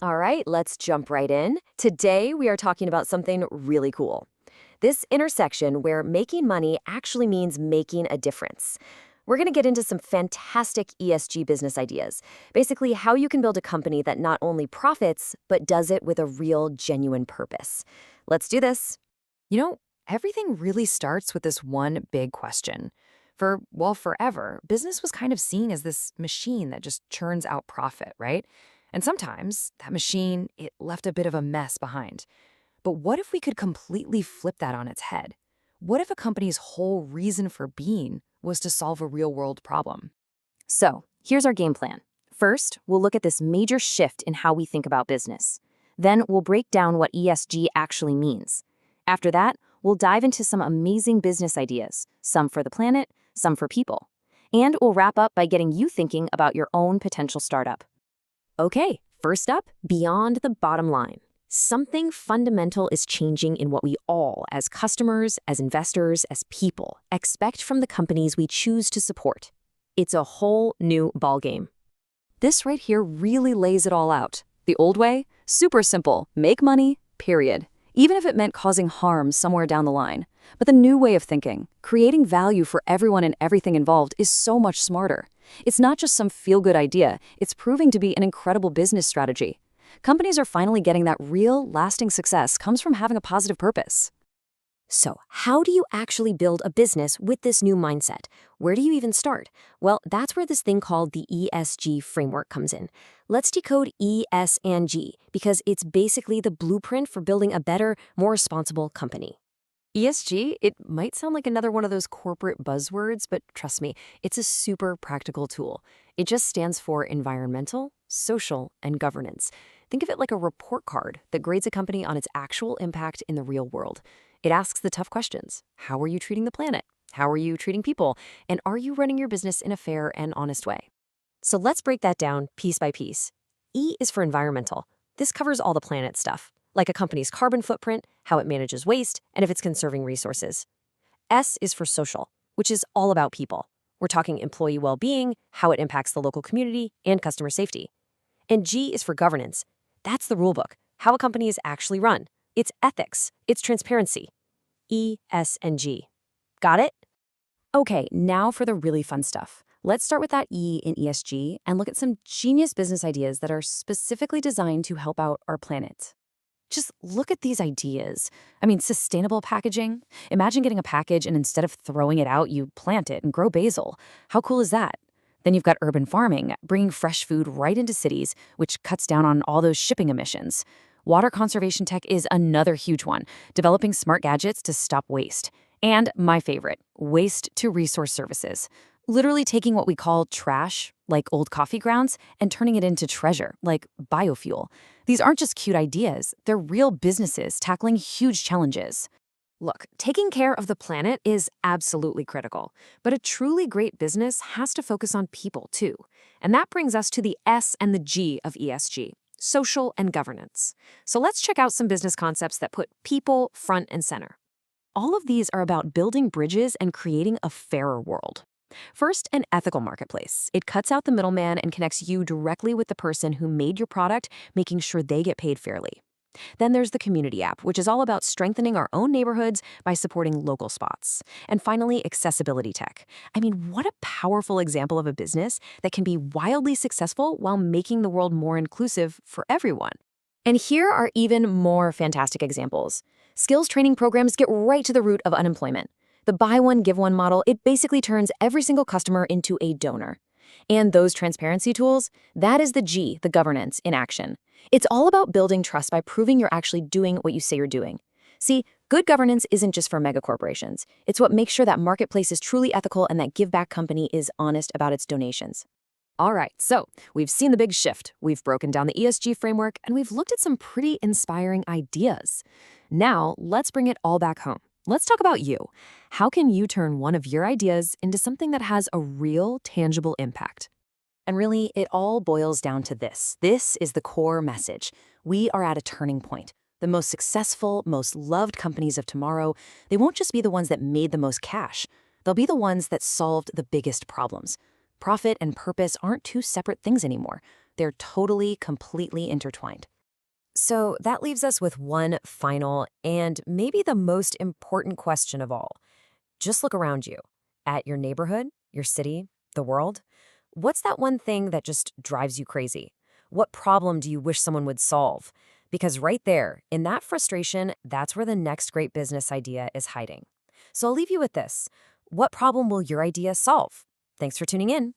All right, let's jump right in. Today, we are talking about something really cool. This intersection where making money actually means making a difference. We're going to get into some fantastic ESG business ideas. Basically, how you can build a company that not only profits, but does it with a real, genuine purpose. Let's do this. You know, everything really starts with this one big question. Forever, business was kind of seen as this machine that just churns out profit, right? And sometimes that machine, it left a bit of a mess behind. But what if we could completely flip that on its head? What if a company's whole reason for being was to solve a real-world problem? So, here's our game plan. First, we'll look at this major shift in how we think about business. Then, we'll break down what ESG actually means. After that, we'll dive into some amazing business ideas, some for the planet, some for people. And we'll wrap up by getting you thinking about your own potential startup. Okay, first up, beyond the bottom line. Something fundamental is changing in what we all, as customers, as investors, as people, expect from the companies we choose to support. It's a whole new ballgame. This right here really lays it all out. The old way? Super simple. Make money, period. Even if it meant causing harm somewhere down the line. But the new way of thinking, creating value for everyone and everything involved, is so much smarter. It's not just some feel-good idea, it's proving to be an incredible business strategy. Companies are finally getting that real, lasting success comes from having a positive purpose. So, how do you actually build a business with this new mindset? Where do you even start? Well, that's where this thing called the ESG framework comes in. Let's decode E, S, and G, because it's basically the blueprint for building a better, more responsible company. ESG, it might sound like another one of those corporate buzzwords, but trust me, it's a super practical tool. It just stands for environmental, social, and governance. Think of it like a report card that grades a company on its actual impact in the real world. It asks the tough questions. How are you treating the planet? How are you treating people? And are you running your business in a fair and honest way? So let's break that down piece by piece. E is for environmental. This covers all the planet stuff, like a company's carbon footprint, how it manages waste, and if it's conserving resources. S is for social, which is all about people. We're talking employee well-being, how it impacts the local community, and customer safety. And G is for governance. That's the rulebook, how a company is actually run. It's ethics, it's transparency. E, S, and G. Got it? Okay, now for the really fun stuff. Let's start with that E in ESG and look at some genius business ideas that are specifically designed to help out our planet. Just look at these ideas. Sustainable packaging. Imagine getting a package and instead of throwing it out, you plant it and grow basil. How cool is that? Then you've got urban farming, bringing fresh food right into cities, which cuts down on all those shipping emissions. Water conservation tech is another huge one, developing smart gadgets to stop waste. And my favorite, waste to resource services. Literally taking what we call trash, like old coffee grounds, and turning it into treasure, like biofuel. These aren't just cute ideas, they're real businesses tackling huge challenges. Look, taking care of the planet is absolutely critical, but a truly great business has to focus on people too. And that brings us to the S and the G of ESG, social and governance. So let's check out some business concepts that put people front and center. All of these are about building bridges and creating a fairer world. First, an ethical marketplace. It cuts out the middleman and connects you directly with the person who made your product, making sure they get paid fairly. Then there's the community app, which is all about strengthening our own neighborhoods by supporting local spots. And finally, accessibility tech. What a powerful example of a business that can be wildly successful while making the world more inclusive for everyone. And here are even more fantastic examples. Skills training programs get right to the root of unemployment. The buy one, give one model, it basically turns every single customer into a donor. And those transparency tools, that is the G, the governance, in action. It's all about building trust by proving you're actually doing what you say you're doing. See, good governance isn't just for mega corporations. It's what makes sure that marketplace is truly ethical and that give back company is honest about its donations. All right, so we've seen the big shift. We've broken down the ESG framework, and we've looked at some pretty inspiring ideas. Now, let's bring it all back home. Let's talk about you. How can you turn one of your ideas into something that has a real, tangible impact? And really, it all boils down to this. This is the core message. We are at a turning point. The most successful, most loved companies of tomorrow, they won't just be the ones that made the most cash. They'll be the ones that solved the biggest problems. Profit and purpose aren't two separate things anymore. They're totally, completely intertwined. So that leaves us with one final and maybe the most important question of all. Just look around you at your neighborhood, your city, the world. What's that one thing that just drives you crazy? What problem do you wish someone would solve? Because right there, in that frustration, that's where the next great business idea is hiding. So I'll leave you with this. What problem will your idea solve? Thanks for tuning in.